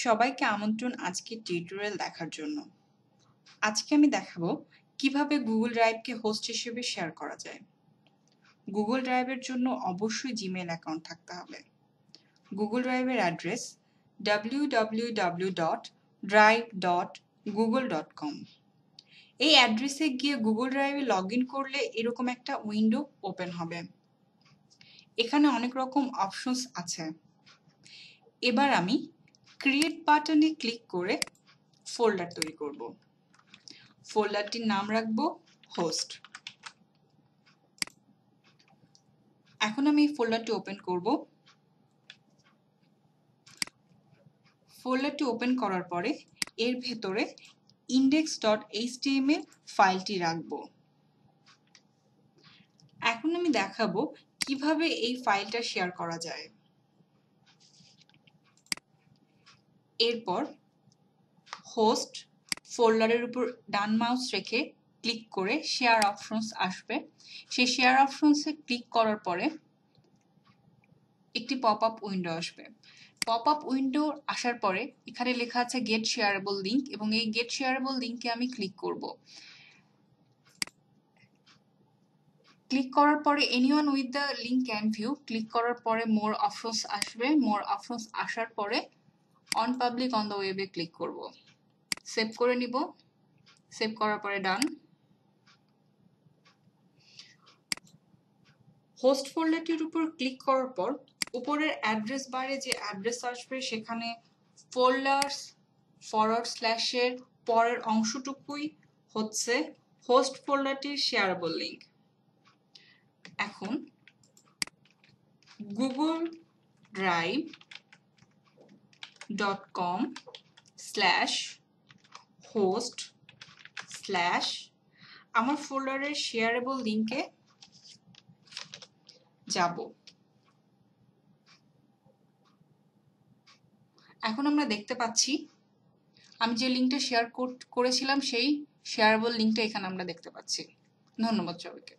সবাইকে আমন্ত্রণ আজকের টিউটোরিয়াল দেখার জন্য। আজকে আমি দেখাবো কিভাবে গুগল ড্রাইভকে হোস্ট হিসেবে শেয়ার করা যায়। গুগল ড্রাইভের জন্য অবশ্যই জিমেইল অ্যাকাউন্ট থাকতে হবে। গুগল ড্রাইভের অ্যাড্রেস www.drive.google.com। এই অ্যাড্রেসে গিয়ে গুগল ড্রাইভে লগইন করলে এরকম একটা উইন্ডো ওপেন হবে। এখানে অনেক রকম অপশনস আছে। এবার আমি ক্রিয়েট বাটনে ক্লিক করে ফোল্ডার তৈরি করব। ফোল্ডারটির নাম রাখবো হোস্ট। এখন আমি এই ফোল্ডারটি ওপেন করব। ফোল্ডারটি ওপেন করার পরে এর ভেতরে index.html ফাইলটি রাখবো। এখন আমি দেখাবো কিভাবে এই ফাইলটা শেয়ার করা যায়। এরপর হোস্ট ফোল্ডারের উপর ডান মাউস রেখে ক্লিক করে শেয়ার অপশনস আসবে। সেই শেয়ার অপশনসে ক্লিক করার পরে একটি পপআপ উইন্ডো আসবে। পপআপ উইন্ডো আসার পরে এখানে লেখা আছে গেট শেয়ারেবল লিংক এবং এই গেট শেয়ারেবল লিংকে আমি ক্লিক করব। ক্লিক করার পরে anyone with the link can view click করার পরে মোর অপশনস আসবে। মোর অপশনস আসার পরে অন পাবলিক অন দ্য ওয়েবে ক্লিক করব। সেভ করে নিব। সেভ করার পরে ডান। হোস্ট ফোল্ডারটির উপর ক্লিক করার পর উপরের অ্যাড্রেস বারে যে অ্যাড্রেস আসবে সেখানে ফোল্ডার্স // পরের অংশটুকুই হচ্ছে হোস্ট ফোল্ডারটির শেয়ারেবল লিংক। এখন google.com/host/ আমার ফোল্ডারের শেয়ারেবল লিংকে যাব। এখন আমরা দেখতে পাচ্ছি আমি যে লিংকটা শেয়ার করেছিলাম সেই শেয়ারেবল লিংকটা এখানে আমরা দেখতে পাচ্ছি। ধন্যবাদ সবাইকে।